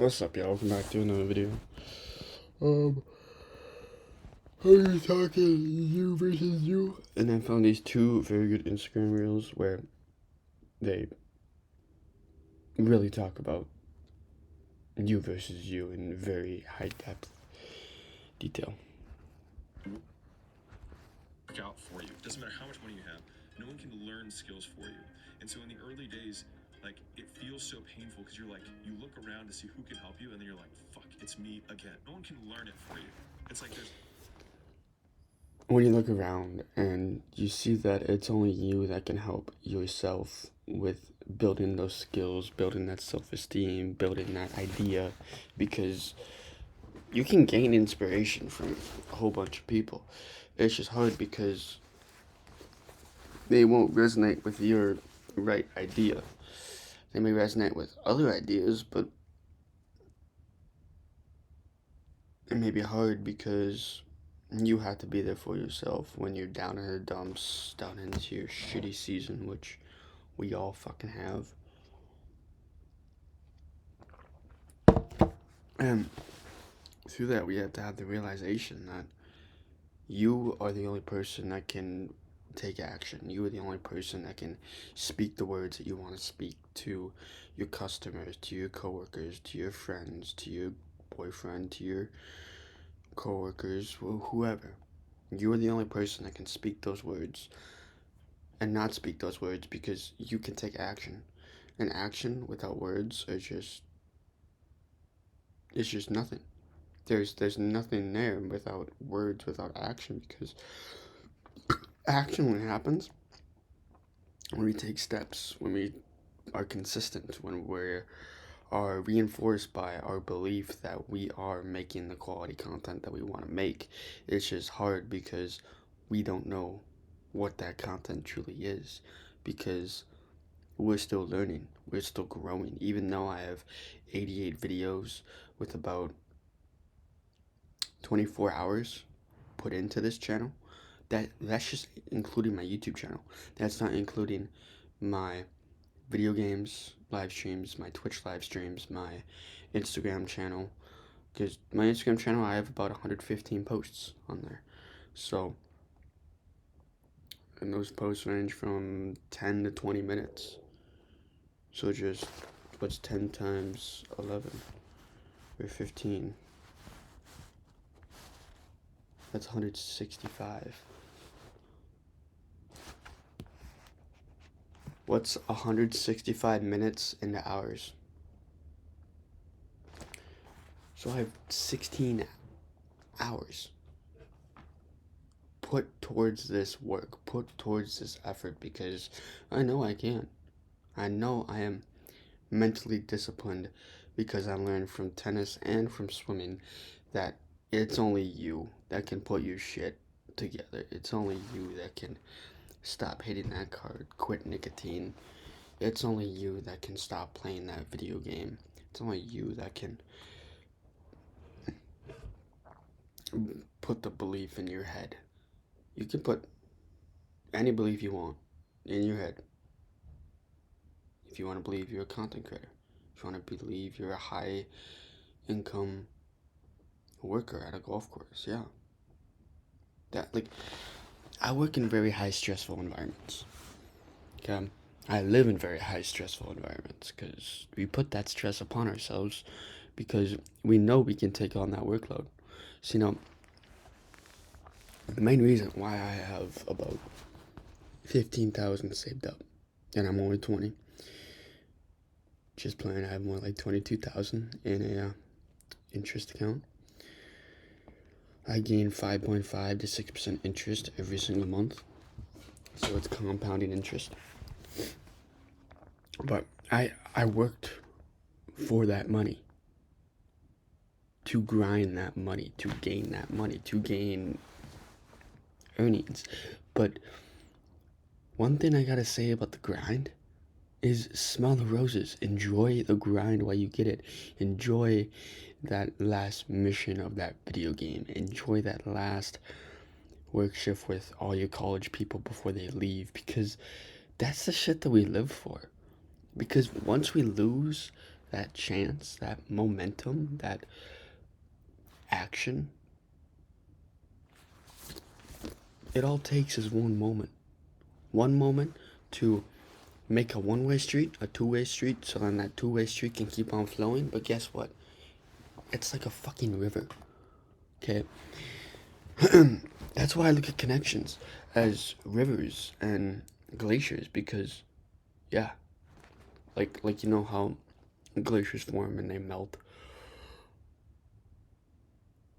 What's up, y'all? Welcome back to another video. Um, how are you talking you versus you? And I found these two very good Instagram reels where they really talk about you versus you in very high depth detail. Work out for you. Doesn't matter how much money you have. No one can learn skills for you. And so in the early days, like it feels so painful because you're like you look around to see who can help you, and then you're like, fuck, it's me again. No one can learn it for you. It's like there's When you look around and you see that it's only you that can help yourself with building those skills, building that self-esteem, building that idea, because you can gain inspiration from a whole bunch of people. It's just hard because they won't resonate with your right idea. They may resonate with other ideas, but it may be hard because you have to be there for yourself when you're down in the dumps, down into your shitty season, which we all fucking have. And through that, we have to have the realization that you are the only person that can take action. You are the only person that can speak the words that you want to speak to your customers, to your coworkers, to your friends, to your boyfriend, to your coworkers, whoever. You are the only person that can speak those words and not speak those words because you can take action. And action without words is just it's just nothing. There's nothing there without words, without action, because action when it happens when we take steps, when we are consistent, when we are reinforced by our belief that we are making the quality content that we want to make. It's just hard because we don't know what that content truly is, because we're still learning, we're still growing. Even though I have 88 videos with about 24 hours put into this channel, that's just including my YouTube channel. That's not including my video games live streams, my Twitch live streams, my Instagram channel. Because my Instagram channel, I have about 115 posts on there. So, and those posts range from 10 to 20 minutes. So just, what's 10 times 11? Or 15? That's 165. What's 165 minutes into hours? So I have 16 hours put towards this work, put towards this effort, because I know I can. I know I am mentally disciplined because I learned from tennis and from swimming that it's only you that can put your shit together. It's only you that can stop hitting that card, quit nicotine. It's only you that can stop playing that video game. It's only you that can put the belief in your head. You can put any belief you want in your head. If you want to believe you're a content creator, if you want to believe you're a high income worker at a golf course, yeah. That, like, I work in very high stressful environments. Okay? I live in very high stressful environments because we put that stress upon ourselves because we know we can take on that workload. So, the main reason why I have about 15,000 saved up, and I'm only 20, just planning to have more like 22,000 in a interest account. I gain 5.5 to 6% interest every single month, so it's compounding interest. But I worked for that money, to grind that money, to gain that money, to gain earnings. But one thing I gotta say about the grind is smell the roses. Enjoy the grind while you get it. Enjoy that last mission of that video game. Enjoy that last work shift with all your college people before they leave, because that's the shit that we live for. Because once we lose that chance, that momentum, that action, it all takes is one moment. One moment to make a one-way street, a two-way street, so then that two-way street can keep on flowing. But guess what? It's like a fucking river. Okay? That's why I look at connections as rivers and glaciers, because yeah, like you know how glaciers form and they melt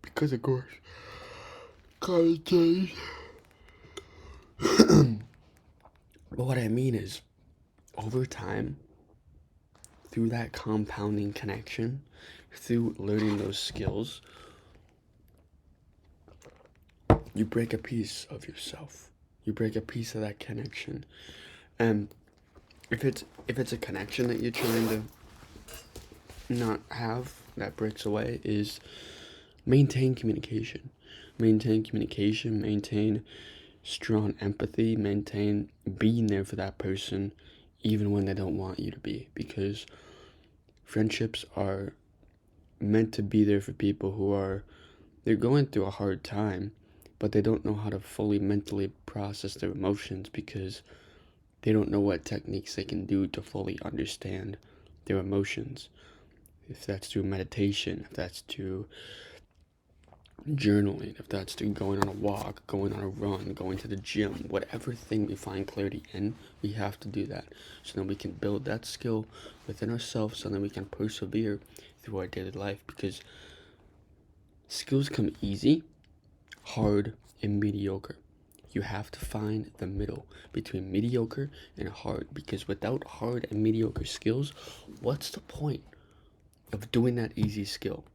because of course climate change. But what I mean is, over time, through that compounding connection, through learning those skills, you break a piece of yourself. You break a piece of that connection. And if it's a connection that you're trying to not have, that breaks away, is maintain communication. Maintain communication, maintain strong empathy, maintain being there for that person even when they don't want you to be, because friendships are meant to be there for people who are, they're going through a hard time, but they don't know how to fully mentally process their emotions because they don't know what techniques they can do to fully understand their emotions. If that's through meditation, if that's through journaling, if that's through going on a walk, going on a run, going to the gym, whatever thing we find clarity in, we have to do that. So then we can build that skill within ourselves, so then we can persevere through our daily life, because skills come easy, hard, and mediocre. You have to find the middle between mediocre and hard, because without hard and mediocre skills, what's the point of doing that easy skill?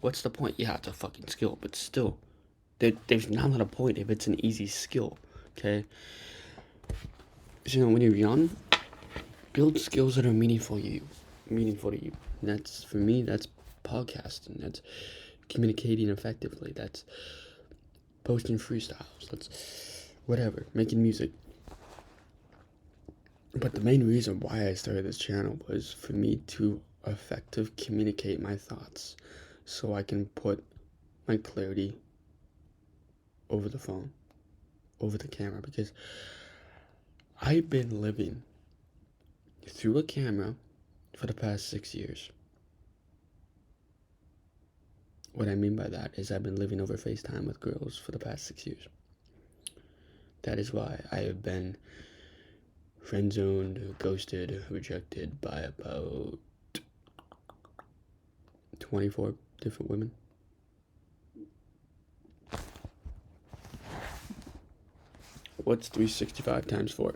What's the point? Yeah, it's a fucking skill, but still, there's not a point if it's an easy skill, okay? So, you know, when you're young, build skills that are meaningful to you. And that's, for me, that's podcasting. That's communicating effectively. That's posting freestyles. That's whatever, making music. But the main reason why I started this channel was for me to effectively communicate my thoughts, so I can put my clarity over the phone, over the camera, because I've been living through a camera for the past 6 years. What I mean by that is I've been living over FaceTime with girls for the past 6 years. That is why I have been friend-zoned, ghosted, rejected by about 24 different women. What's 365 times 4?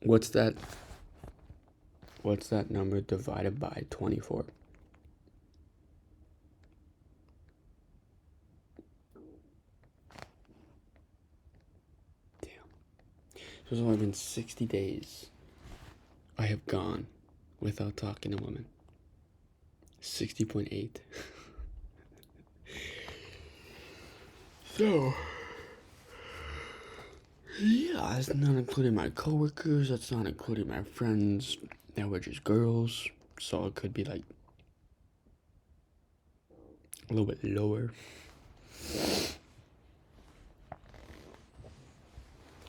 What's that number divided by 24? Damn. So it's only been 60 days I have gone without talking to women. 60.8. So, yeah, that's not including my coworkers, that's not including my friends that were just girls, so it could be like a little bit lower.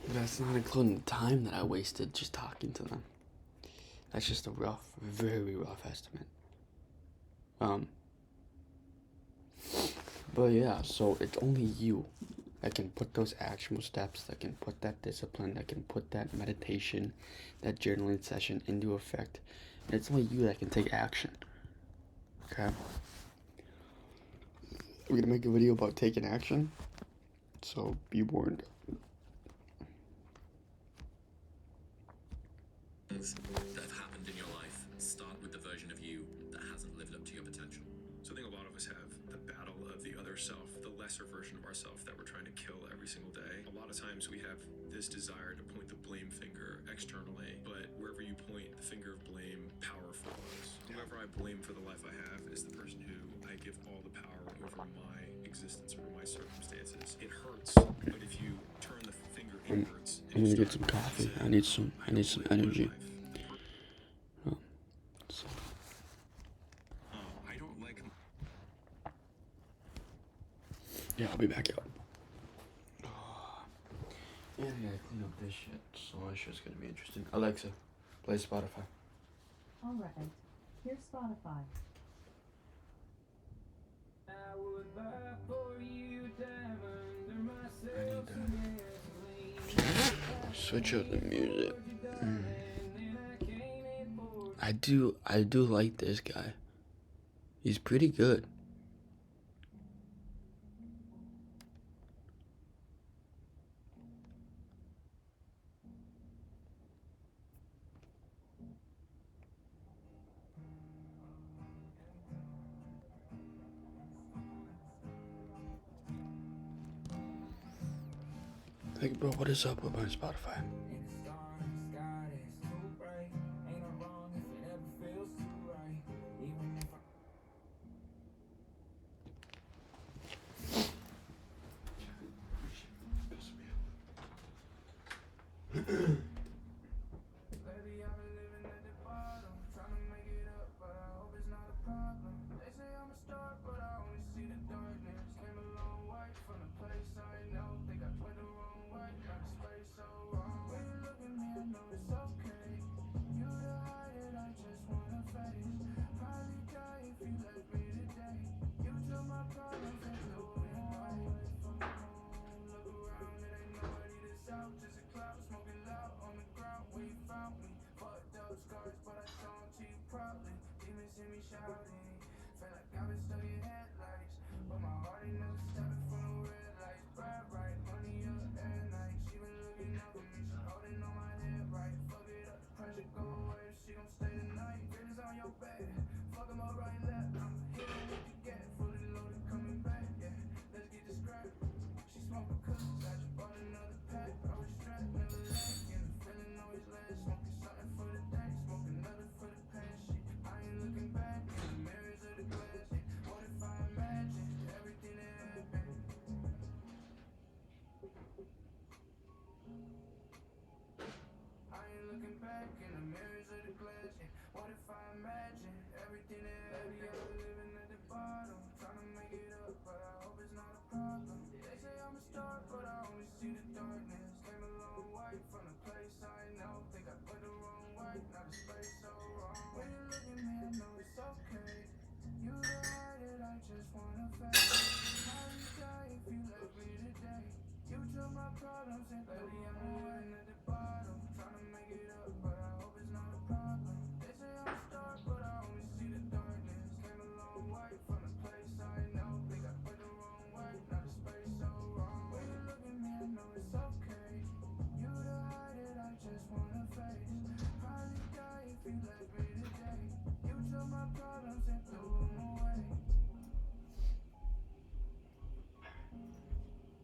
That's not including the time that I wasted just talking to them. That's just a rough, very rough estimate. But yeah, so it's only you that can put those actionable steps, that can put that discipline, that can put that meditation, that journaling session into effect. And it's only you that can take action. Okay? We're gonna make a video about taking action, so be warned. Things that have happened in your life start with the version of you that hasn't lived up to your potential. So I think a lot of us have the battle of the other self, the lesser version of ourself that we're trying to kill every single day. A lot of times we have this desire to point the blame finger externally, but wherever you point the finger of blame, power follows. Whoever I blame for the life I have is the person who I give all the power over my existence, over my circumstances. It hurts, but if you turn the finger inwards. I'm gonna get some coffee. I need some energy. So, I don't like. yeah, I'll be back out. Yeah, I gotta clean up this shit, so that shit's gonna be interesting. Alexa, play Spotify. Alright, here's Spotify. Switch up the music. I do like this guy. He's pretty good. Like, bro, what is up with my Spotify?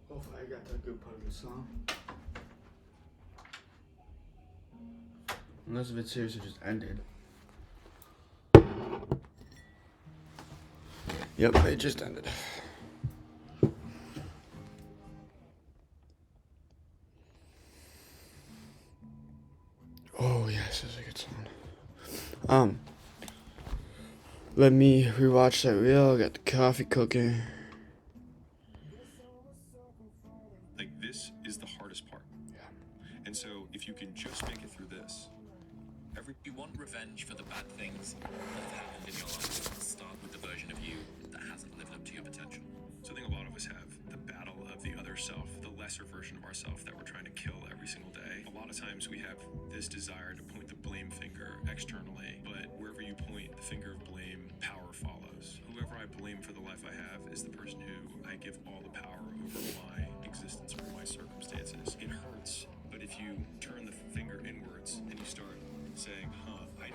Hopefully I got that good part of the song. Unless if it seriously just ended. Yep, it just ended. Oh yes, that's a good song. Let me rewatch that reel. Got the coffee cooking. Like, this is the hardest part. Yeah. And so, if you can just make it through this, You want revenge for the bad things that have happened in your life. Start with the version of you that hasn't lived up to your potential. something a lot of us have, the battle of the other self, the lesser version of ourself that we're trying to kill every single day. A lot of times we have this desire to point the blame finger externally, but wherever you point the finger of blame, power follows. Whoever I blame for the life I have is the person who I give all the power over my existence, over my circumstances. It hurts, but if you turn the finger inwards and you start saying, I don't like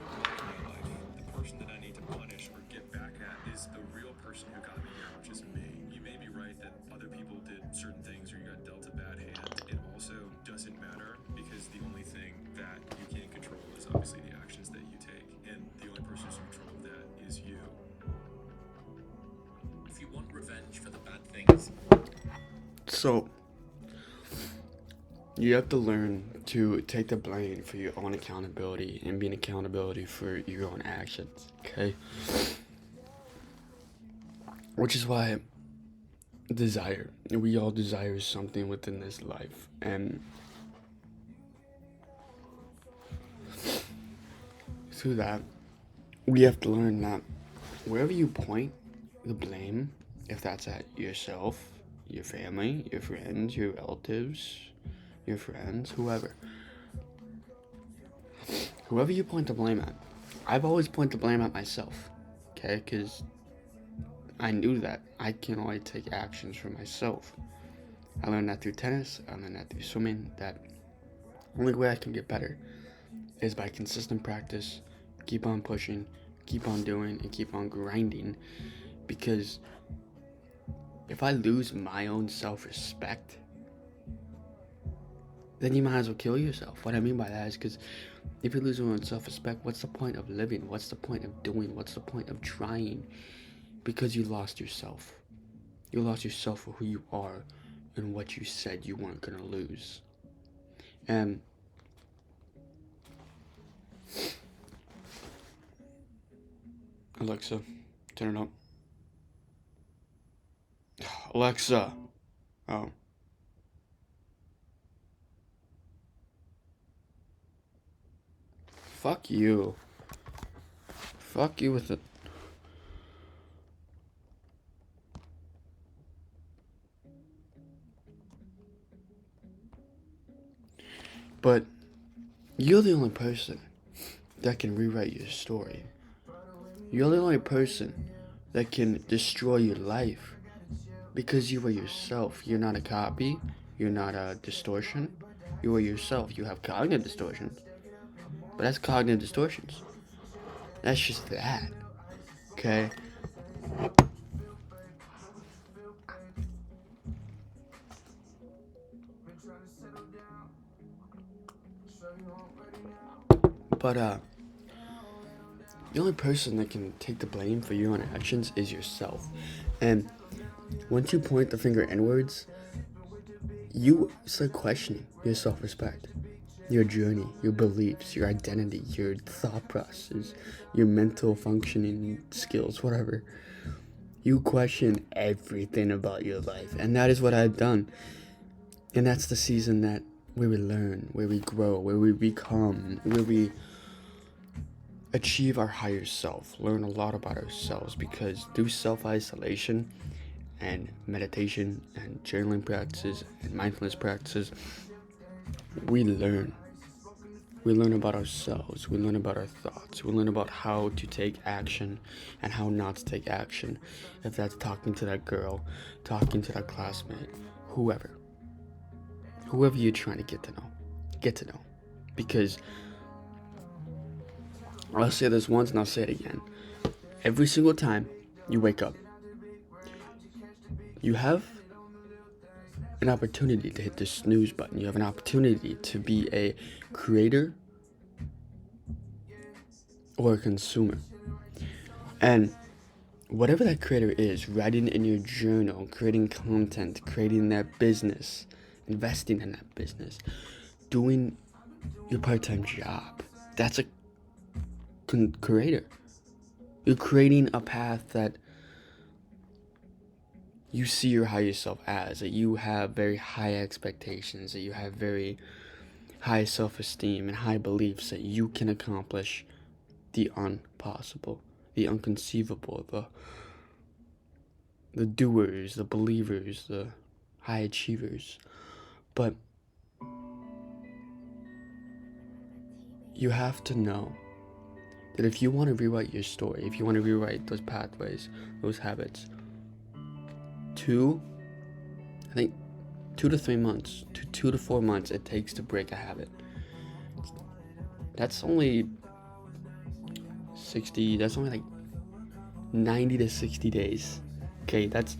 my life. The person that I need to punish or get back at is the real person who got me here, which is me. You may be right that other people did certain things or you got dealt a bad hand. It also doesn't matter because the only thing that you can't control is obviously the actions that you take. And the only person who's in control of that is you. If you want revenge for the bad things, So You have to learn to take the blame for your own accountability and be an accountability for your own actions, okay? Which is why we all desire something within this life. And through that, we have to learn that wherever you point the blame, if that's at yourself, your family, your friends, your relatives, your friends, whoever you point the blame at, I've always pointed the blame at myself, okay? Because I knew that I can only take actions for myself. I learned that through tennis, I learned that through swimming, that the only way I can get better is by consistent practice, keep on pushing, keep on doing, and keep on grinding. Because if I lose my own self-respect, then you might as well kill yourself. What I mean by that is because if you lose your own self-respect, what's the point of living? What's the point of doing? What's the point of trying? Because you lost yourself. You lost yourself for who you are and what you said you weren't going to lose. And Alexa, turn it up. Alexa. Oh. Fuck you. Fuck you with it. But you're the only person that can rewrite your story. You're the only person that can destroy your life because you are yourself. You're not a copy. You're not a distortion. You are yourself. You have cognitive distortions, but that's cognitive distortions. That's just that. Okay? But the only person that can take the blame for your own actions is yourself. And once you point the finger inwards, you start questioning your self-respect, your journey, your beliefs, your identity, your thought process, your mental functioning skills, whatever. You question everything about your life. And that is what I've done. And that's the season where we learn, where we grow, where we become, where we achieve our higher self, learn a lot about ourselves, because through self-isolation and meditation and journaling practices and mindfulness practices, we learn. We learn about ourselves, we learn about our thoughts, we learn about how to take action and how not to take action. If that's talking to that girl, talking to that classmate, whoever you're trying to get to know. Because I'll say this once and I'll say it again. Every single time you wake up, you have an opportunity to hit the snooze button. You have an opportunity to be a creator or a consumer. And whatever that creator is, writing in your journal, creating content, creating that business, investing in that business, doing your part-time job, that's a creator. You're creating a path that you see your higher self as, that you have very high expectations, that you have very high self-esteem and high beliefs that you can accomplish the impossible, the inconceivable, the doers, the believers, the high achievers. But you have to know that if you want to rewrite your story, if you want to rewrite those pathways, those habits, 2 to 3 months, 2 to 4 months it takes to break a habit. That's only like 90 to 60 days. Okay, that's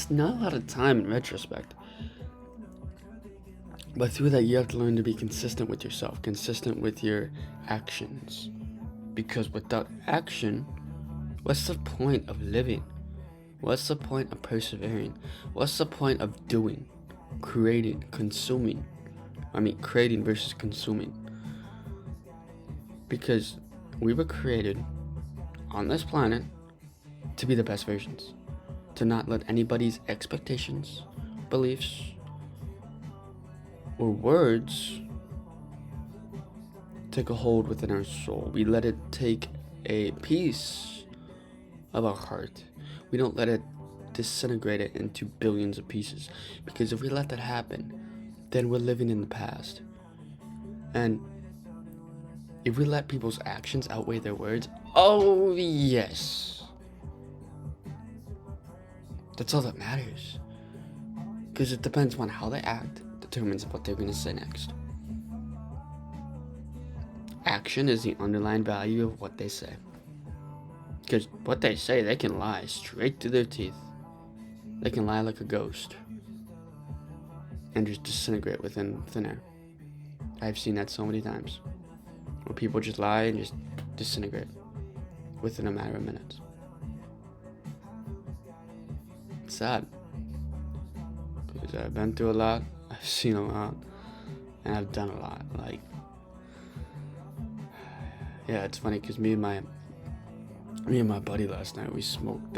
not a lot of time in retrospect. But through that, you have to learn to be consistent with yourself, consistent with your actions. Because without action, what's the point of living? What's the point of persevering? What's the point of doing, creating, consuming, creating versus consuming. Because we were created on this planet to be the best versions, to not let anybody's expectations, beliefs, or words take a hold within our soul. We let it take a piece of our heart. We don't let it disintegrate it into billions of pieces, because if we let that happen, then we're living in the past. And if we let people's actions outweigh their words, oh yes, that's all that matters. Because it depends on how they act, determines what they're going to say next. Action is the underlying value of what they say. Because what they say, they can lie straight through their teeth. They can lie like a ghost and just disintegrate within thin air. I've seen that so many times, where people just lie and just disintegrate within a matter of minutes. It's sad, because I've been through a lot, I've seen a lot, and I've done a lot. Like, yeah, it's funny because me and my buddy last night, we smoked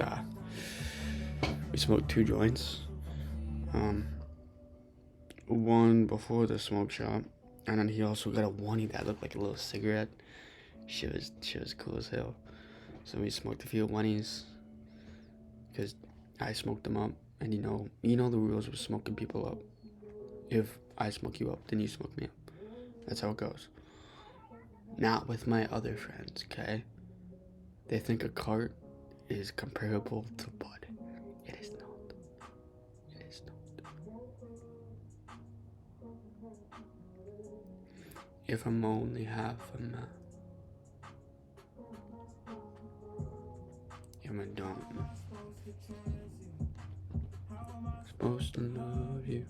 2 joints. One before the smoke shop, and then he also got a one that looked like a little cigarette. She was cool as hell. So we smoked a few oneys, because I smoked them up, and you know the rules with smoking people up. If I smoke you up, then you smoke me up. That's how it goes. Not with my other friends, okay? They think a cart is comparable to bud. It is not. It is not. If I'm only half a man, I'm a dumb. Supposed to love you.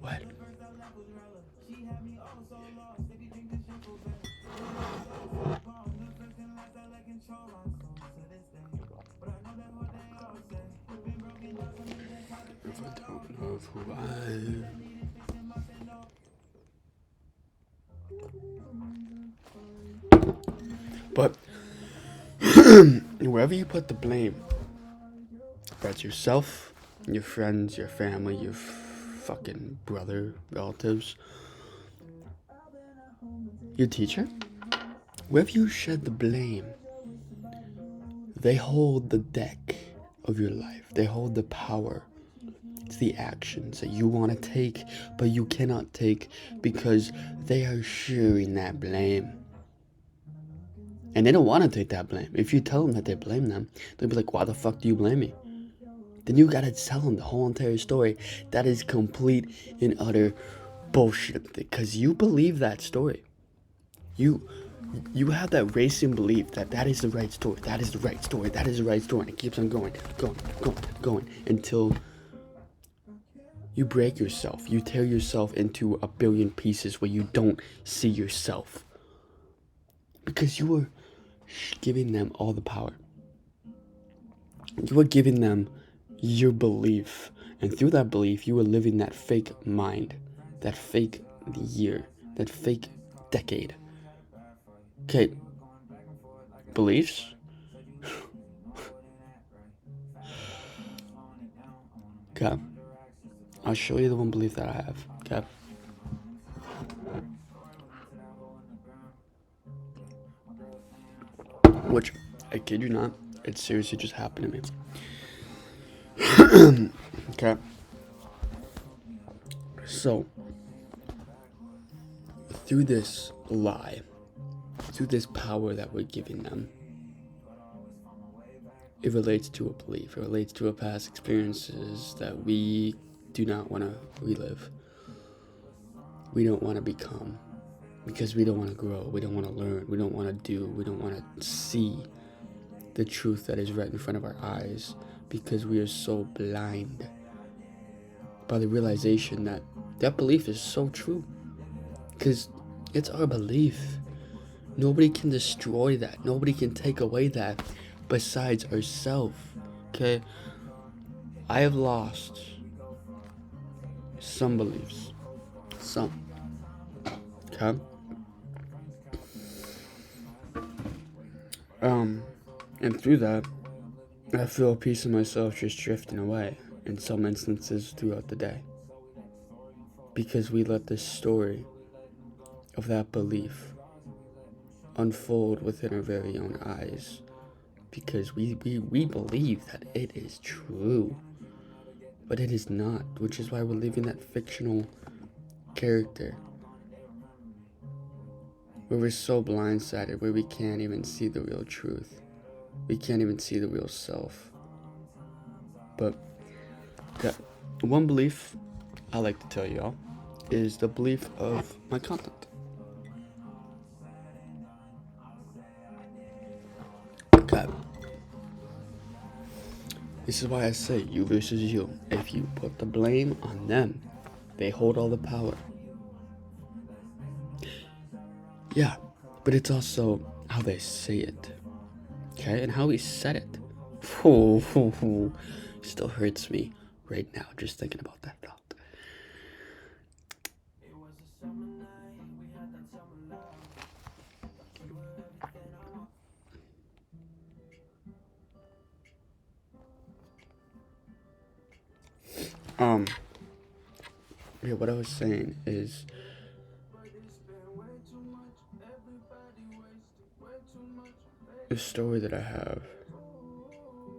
What? If I don't know who I am. But wherever you put the blame, that's yourself, your friends, your family, your fucking brother, relatives, your teacher, wherever you shed the blame, they hold the deck of your life. They hold the power. It's the actions that you want to take, but you cannot take because they are sharing that blame. And they don't want to take that blame. If you tell them that they blame them, they'll be like, why the fuck do you blame me? Then you gotta tell them the whole entire story. That is complete and utter bullshit, because you believe that story. You have that racing belief that is the right story. That is the right story. That is the right story. And it keeps on going until you break yourself. You tear yourself into a billion pieces where you don't see yourself. Because you are giving them all the power. You are giving them your belief. And through that belief, you are living that fake mind, that fake year, that fake decade. Okay, beliefs? Okay, I'll show you the one belief that I have, okay? Which, I kid you not, it seriously just happened to me. Okay. So, through this lie, through this power that we're giving them, it relates to a belief. It relates to a past experiences that we do not want to relive. We don't want to become. because we don't want to grow, we don't want to learn, we don't want to do, we don't want to see the truth that is right in front of our eyes, because we are so blind by the realization that that belief is so true. Because it's our belief. Nobody can destroy that. Nobody can take away that besides ourselves. Okay? I have lost some beliefs. Some. Okay? And through that, I feel a piece of myself just drifting away in some instances throughout the day. Because we let this story of that belief unfold within our very own eyes. Because we believe that it is true. But it is not, which is why we're living that fictional character. Where we're so blindsided, where we can't even see the real truth. We can't even see the real self. But that one belief I like to tell y'all is the belief of my content. Okay. This is why I say you versus you. If you put the blame on them, they hold all the power. Yeah, but it's also how they say it. Okay, and how he said it. Still hurts me right now just thinking about that thought. Yeah, what I was saying is the story that I have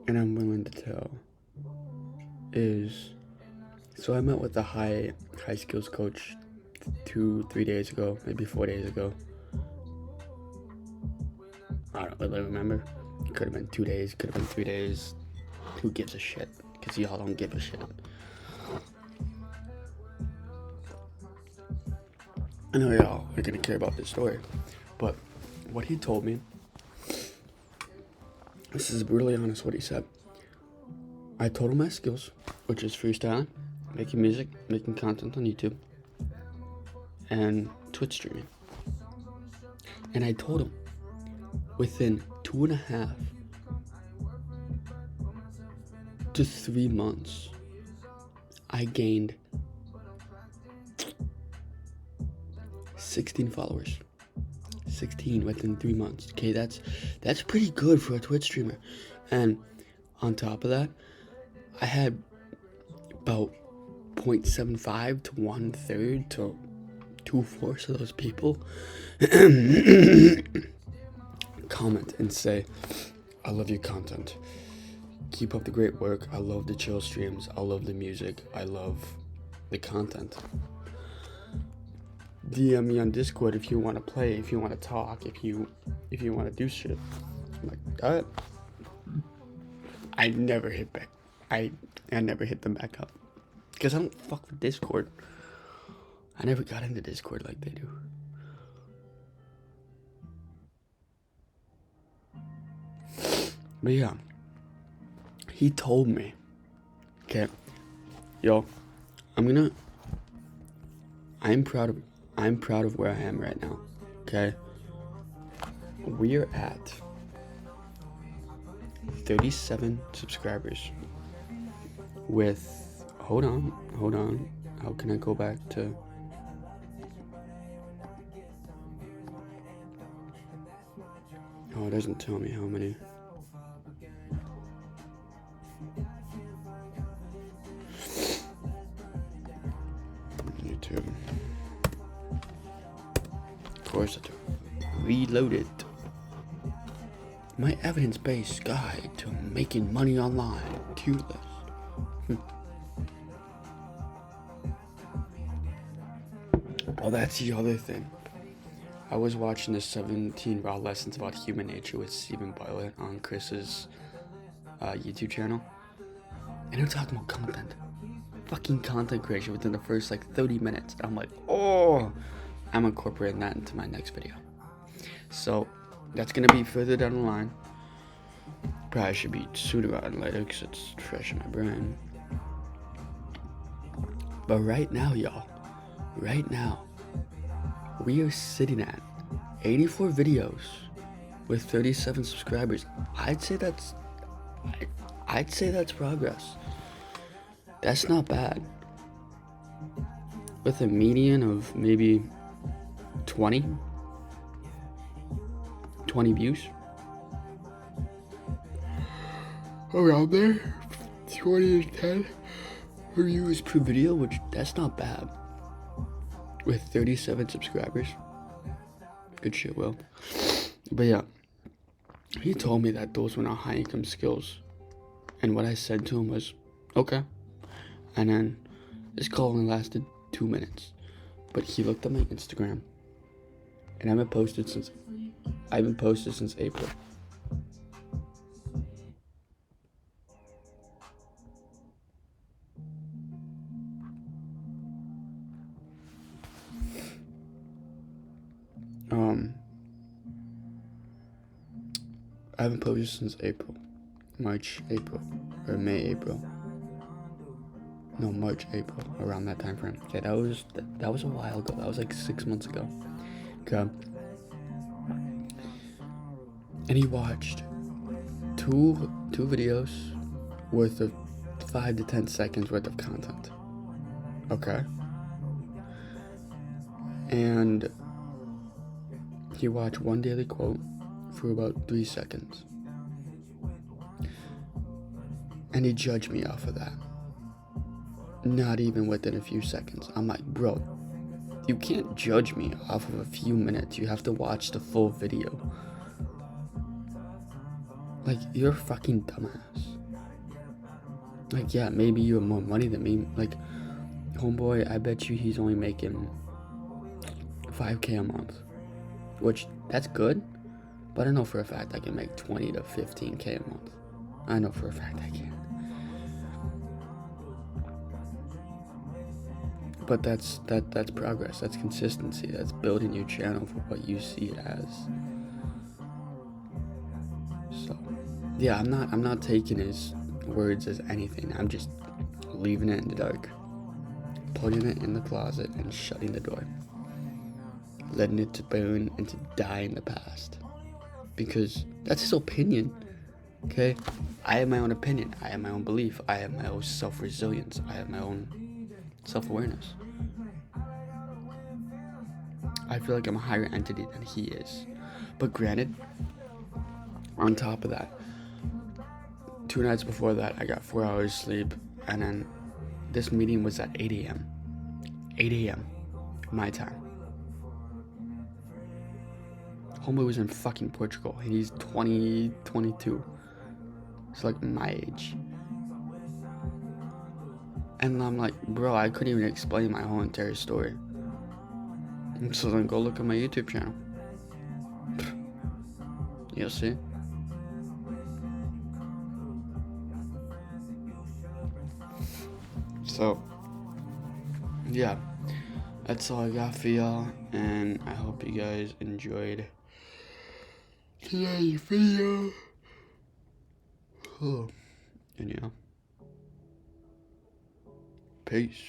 and I'm willing to tell is, so I met with the high skills coach 2-3 days ago, maybe 4 days ago. I don't really remember. It could have been 2 days, could have been 3 days. Who gives a shit? Because y'all don't give a shit. I know y'all are gonna care about this story, but what he told me, this is brutally honest what he said. I told him my skills, which is freestyling, making music, making content on YouTube, and Twitch streaming. And I told him, within 2.5 to 3 months, I gained 16 followers. 16 within 3 months. Okay, that's pretty good for a Twitch streamer. And on top of that, I had about 0.75 to 1/3 to 2/4 of those people comment and say, I love your content. Keep up the great work. I love the chill streams. I love the music. I love the content. DM me on Discord if you want to play, if you want to talk, if you want to do shit. I'm like, alright. I never hit back. I never hit them back up. Because I don't fuck with Discord. I never got into Discord like they do. But yeah. He told me. Okay. Yo, I'm proud of where I am right now. Okay? We're at 37 subscribers with, hold on, how can I go back to, oh, it doesn't tell me how many. YouTube. Of course I do. Reloaded. My evidence-based guide to making money online. Tier list. Well, that's the other thing. I was watching the 17 Raw Lessons About Human Nature with Stephen Bartlett on Chris's YouTube channel. And they're talking about content. Fucking content creation within the first 30 minutes. I'm like, oh, I'm incorporating that into my next video. So that's gonna be further down the line. Probably should be sooner rather than later because it's fresh in my brain. But right now, y'all, right now, we are sitting at 84 videos with 37 subscribers. I'd say that's progress. That's not bad. With a median of maybe 20 views. Around there, 20 to 10 views per video, which that's not bad. With 37 subscribers. Good shit, Will. But yeah, he told me that those were not high income skills. And what I said to him was, okay. And then this call only lasted 2 minutes. But he looked at my Instagram. And I haven't posted since April. I haven't posted since April. March, April. Or May, April. No, March, April. Around that time frame. Okay, that was a while ago. That was like 6 months ago. Okay. And he watched two videos worth of 5 to 10 seconds worth of content. Okay. And he watched one daily quote for about 3 seconds. And he judged me off of that. Not even within a few seconds. I'm like, bro, you can't judge me off of a few minutes. You have to watch the full video. Like, you're a fucking dumbass. Like, yeah, maybe you have more money than me. Like, homeboy, I bet you he's only making $5K a month. Which, that's good. But I know for a fact I can make $20 to $15K a month. I know for a fact I can. But that's progress. That's consistency. That's building your channel for what you see it as. So, yeah, I'm not taking his words as anything. I'm just leaving it in the dark, putting it in the closet, and shutting the door, letting it to burn and to die in the past. Because that's his opinion. Okay, I have my own opinion. I have my own belief. I have my own self-resilience. I have my own self-awareness. I feel like I'm a higher entity than he is. But granted, on top of that, 2 nights before that, I got 4 hours sleep, and then this meeting was at 8 a.m. 8 a.m. my time. Homeboy was in fucking Portugal, and he's 22. It's like my age. And I'm like, bro, I couldn't even explain my whole entire story. So then go look at my YouTube channel. You'll see. So, yeah, that's all I got for y'all, and I hope you guys enjoyed today's video. Oh, and yeah, peace.